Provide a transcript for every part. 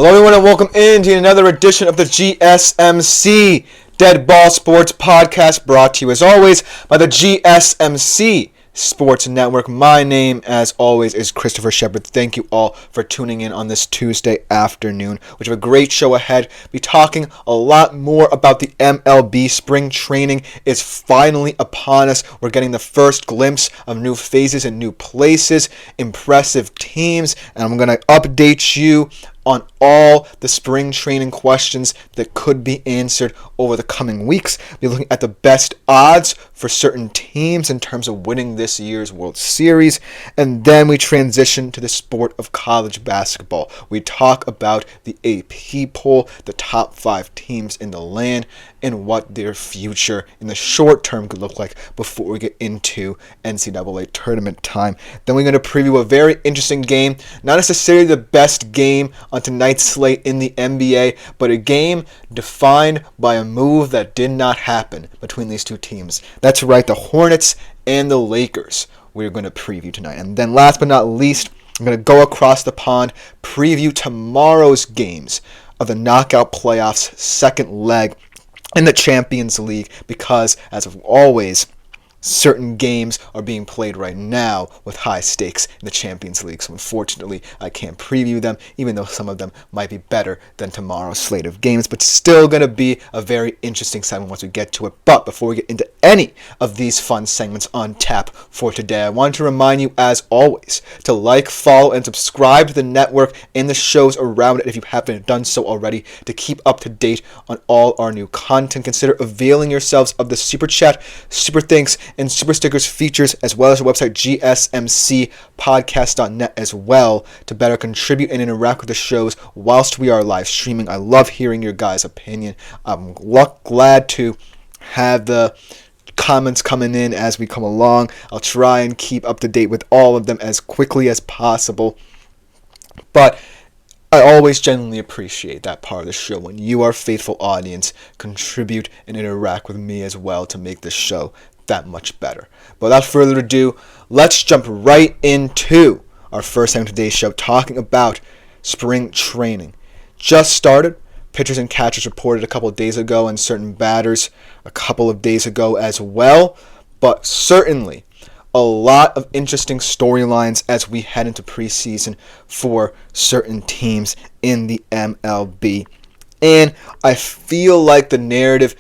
Hello everyone and welcome into another edition of the GSMC Dead Ball Sports Podcast, brought to you as always by the GSMC Sports Network. My name, as always, is Christopher Shepard. Thank you all for tuning in on this Tuesday afternoon. We have a great show ahead. We'll be talking a lot more about the MLB. Spring training is finally upon us. We're getting the first glimpse of new phases and new places, impressive teams, and I'm going to update you on all the spring training questions that could be answered over the coming weeks. We're looking at the best odds for certain teams in terms of winning this year's World Series. And then we transition to the sport of college basketball. We talk about the AP poll, the top 5 teams in the land, and what their future in the short term could look like before we get into NCAA tournament time. Then we're going to preview a very interesting game, not necessarily the best game on tonight's slate in the NBA, but a game defined by a move that did not happen between these two teams. That's right, the Hornets and the Lakers we're going to preview tonight. And then last but not least, I'm going to go across the pond, preview tomorrow's games of the knockout playoffs second leg in the Champions League, because, as always, certain games are being played right now with high stakes in the Champions League. So unfortunately, I can't preview them, even though some of them might be better than tomorrow's slate of games. But still going to be a very interesting segment once we get to it. But before we get into any of these fun segments on tap for today, I want to remind you, as always, to like, follow, and subscribe to the network and the shows around it if you haven't done so already, to keep up to date on all our new content. Consider availing yourselves of the Super Chat, Super Thanks, and Super Stickers features, as well as our website gsmcpodcast.net as well, to better contribute and interact with the shows whilst we are live streaming. I love hearing your guys' opinion. I'm glad to have the comments coming in as we come along. I'll try and keep up to date with all of them as quickly as possible. But I always genuinely appreciate that part of the show when you, our faithful audience, contribute and interact with me as well to make this show that much better. But without further ado, let's jump right into our first segment of today's show, talking about spring training. Just started. Pitchers and catchers reported a couple of days ago, and certain batters a couple of days ago as well. But certainly a lot of interesting storylines as we head into preseason for certain teams in the MLB. And I feel like the narrative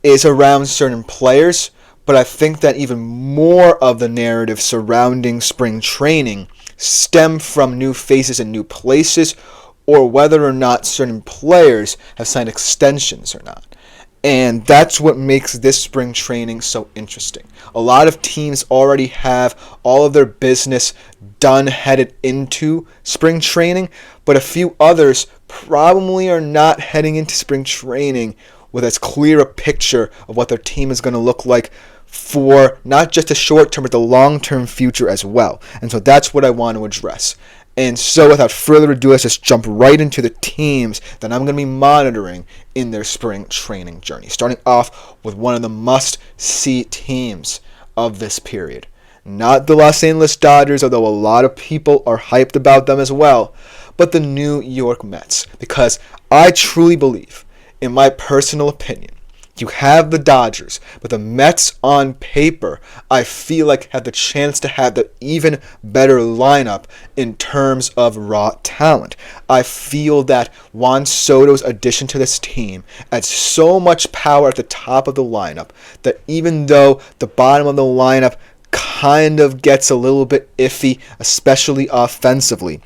is around certain players, but I think that even more of the narrative surrounding spring training stem from new faces and new places, or whether or not certain players have signed extensions or not. And that's what makes this spring training so interesting. A lot of teams already have all of their business done headed into spring training, but a few others probably are not heading into spring training with as clear a picture of what their team is going to look like for not just the short term, but the long term future as well. And so that's what I want to address. And so without further ado, let's just jump right into the teams that I'm going to be monitoring in their spring training journey. Starting off with one of the must-see teams of this period. Not the Los Angeles Dodgers, although a lot of people are hyped about them as well, but the New York Mets. Because I truly believe, in my personal opinion, you have the Dodgers, but the Mets on paper, I feel like, have the chance to have the even better lineup in terms of raw talent. I feel that Juan Soto's addition to this team adds so much power at the top of the lineup that even though the bottom of the lineup kind of gets a little bit iffy, especially offensively,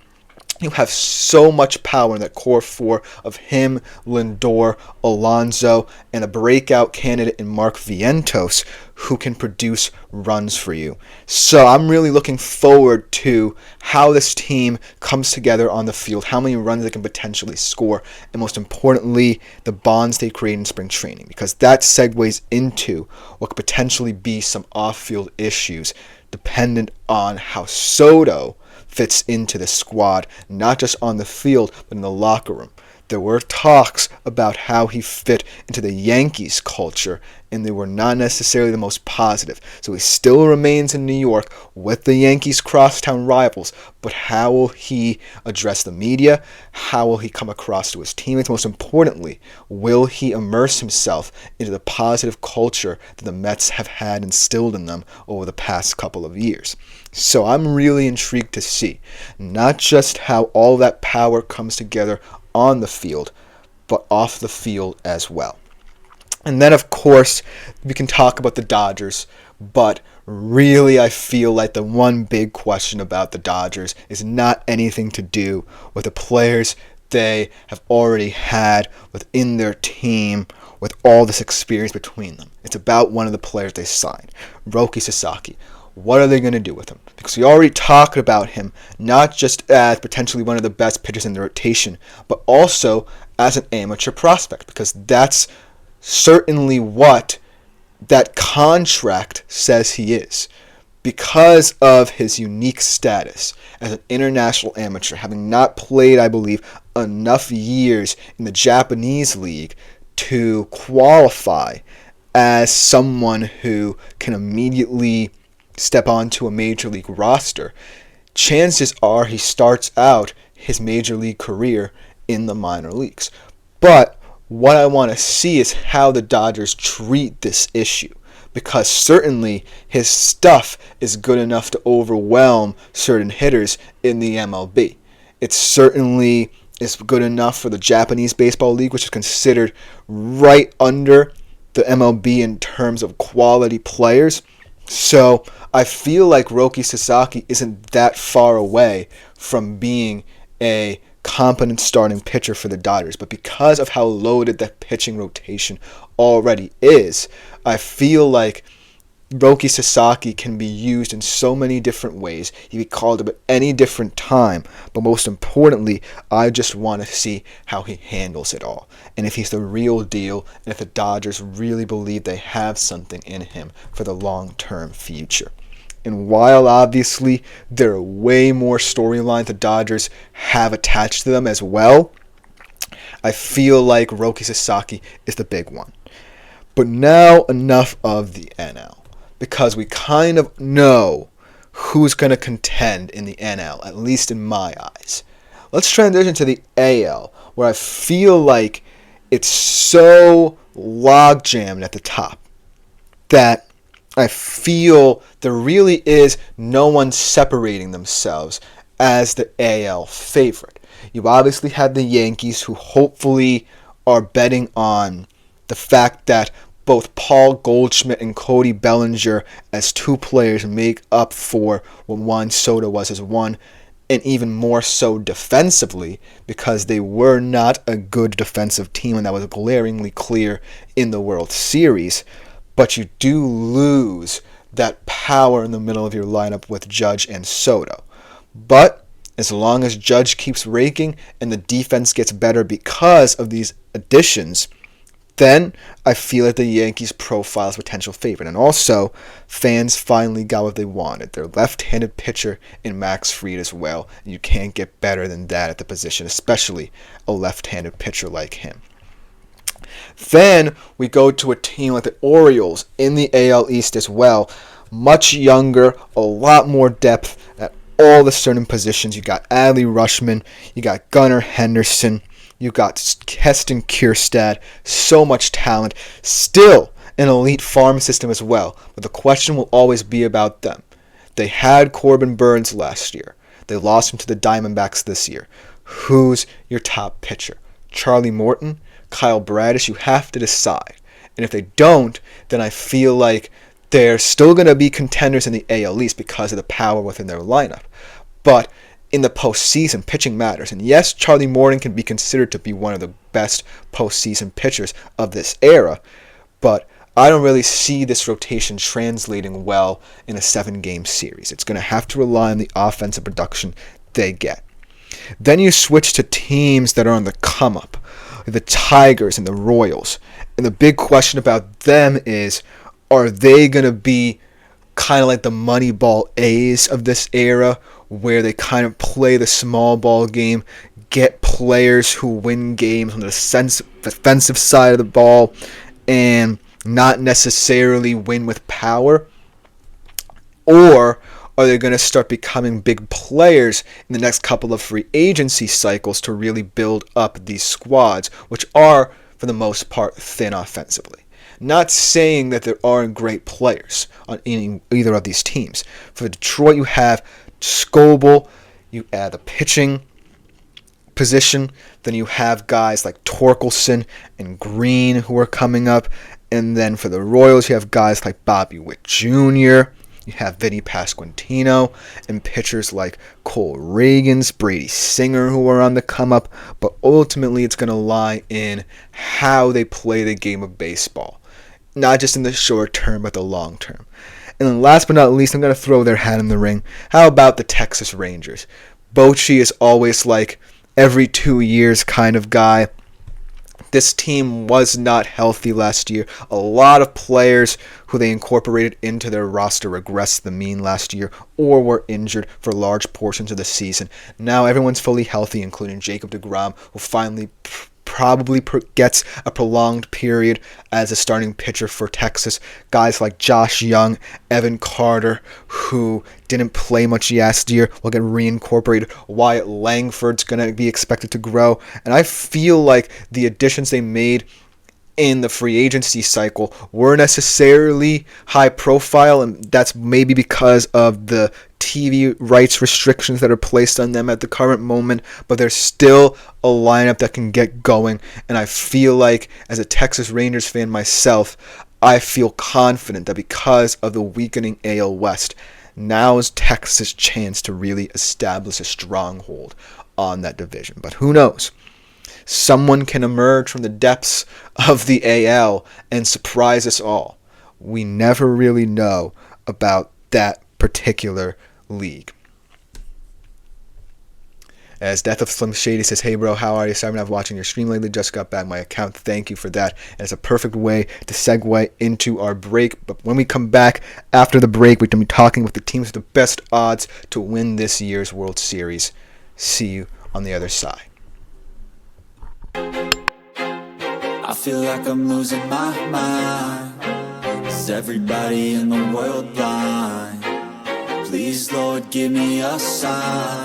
you have so much power in that core four of him, Lindor, Alonso, and a breakout candidate in Mark Vientos who can produce runs for you. So I'm really looking forward to how this team comes together on the field, how many runs they can potentially score, and most importantly, the bonds they create in spring training, because that segues into what could potentially be some off-field issues dependent on how Soto fits into the squad, not just on the field, but in the locker room. There were talks about how he fit into the Yankees culture, and they were not necessarily the most positive. So he still remains in New York with the Yankees crosstown rivals, but how will he address the media? How will he come across to his teammates? Most importantly, will he immerse himself into the positive culture that the Mets have had instilled in them over the past couple of years? So I'm really intrigued to see not just how all that power comes together on the field, but off the field as well. And then, of course, we can talk about the Dodgers, but really I feel like the one big question about the Dodgers is not anything to do with the players they have already had within their team with all this experience between them. It's about one of the players they signed, Roki Sasaki. What are they going to do with him? Because we already talked about him not just as potentially one of the best pitchers in the rotation, but also as an amateur prospect, because that's certainly what that contract says he is. Because of his unique status as an international amateur, having not played, I believe, enough years in the Japanese league to qualify as someone who can immediately step onto a major league roster, chances are he starts out his major league career in the minor leagues. But what I want to see is how the Dodgers treat this issue, because certainly his stuff is good enough to overwhelm certain hitters in the MLB. It certainly is good enough for the Japanese Baseball League, which is considered right under the MLB in terms of quality players. So I feel like Roki Sasaki isn't that far away from being a competent starting pitcher for the Dodgers. But because of how loaded that pitching rotation already is, I feel like Roki Sasaki can be used in so many different ways. He can be called up at any different time. But most importantly, I just want to see how he handles it all. And if he's the real deal, and if the Dodgers really believe they have something in him for the long-term future. And while obviously there are way more storylines the Dodgers have attached to them as well, I feel like Roki Sasaki is the big one. But now enough of the NL, because we kind of know who's going to contend in the NL, at least in my eyes. Let's transition to the AL, where I feel like it's so log-jammed at the top that I feel there really is no one separating themselves as the AL favorite. You obviously have the Yankees, who hopefully are betting on the fact that both Paul Goldschmidt and Cody Bellinger as two players make up for what Juan Soto was as one, and even more so defensively, because they were not a good defensive team, and that was glaringly clear in the World Series. But you do lose that power in the middle of your lineup with Judge and Soto. But as long as Judge keeps raking and the defense gets better because of these additions, then I feel like the Yankees profile as potential favorite. And also, fans finally got what they wanted. Their left-handed pitcher in Max Fried as well. And you can't get better than that at the position, especially a left-handed pitcher like him. Then we go to a team like the Orioles in the AL East as well. Much younger, a lot more depth at all the certain positions. You got Adley Rutschman, you got Gunnar Henderson, you got Heston Kjerstad, so much talent. Still an elite farm system as well, but the question will always be about them. They had Corbin Burns last year. They lost him to the Diamondbacks this year. Who's your top pitcher? Charlie Morton? Kyle Bradish? You have to decide. And if they don't, then I feel like they're still going to be contenders in the AL East because of the power within their lineup. But in the postseason, pitching matters. And yes, Charlie Morton can be considered to be one of the best postseason pitchers of this era, but I don't really see this rotation translating well in a 7-game series. It's going to have to rely on the offensive production they get. Then you switch to teams that are on the come-up, the Tigers and the Royals. And the big question about them is, are they going to be kind of like the Moneyball A's of this era, where they kind of play the small ball game, get players who win games on the defensive side of the ball and not necessarily win with power? Or are they going to start becoming big players in the next couple of free agency cycles to really build up these squads, which are, for the most part, thin offensively? Not saying that there aren't great players on either of these teams. For Detroit, you have Scoble, you add the pitching position, then you have guys like Torkelson and Green who are coming up, and then for the Royals, you have guys like Bobby Witt Jr., you have Vinny Pasquantino, and pitchers like Cole Reagans, Brady Singer, who are on the come up. But ultimately, it's going to lie in how they play the game of baseball. Not just in the short term, but the long term. And then last but not least, I'm going to throw their hat in the ring. How about the Texas Rangers? Bochy is always like every 2 years kind of guy. This team was not healthy last year. A lot of players who they incorporated into their roster regressed the mean last year or were injured for large portions of the season. Now everyone's fully healthy, including Jacob deGrom, who finally probably gets a prolonged period as a starting pitcher for Texas. Guys like Josh Young, Evan Carter, who didn't play much last year, will get reincorporated. Wyatt Langford's going to be expected to grow. And I feel like the additions they made in the free agency cycle weren't necessarily high profile, and that's maybe because of the TV rights restrictions that are placed on them at the current moment, but there's still a lineup that can get going, and I feel like, as a Texas Rangers fan myself, I feel confident that because of the weakening AL West, now is Texas' chance to really establish a stronghold on that division. But who knows? Someone can emerge from the depths of the AL and surprise us all. We never really know about that particular league. As Death of Slim Shady says, hey bro, how are you? Sorry I'm not watching your stream lately. Just got back my account. Thank you for that. And it's a perfect way to segue into our break. But when we come back after the break, we're going to be talking with the teams with the best odds to win this year's World Series. See you on the other side. I feel like I'm losing my mind. Is everybody in the world blind? Please, Lord, give me a sign.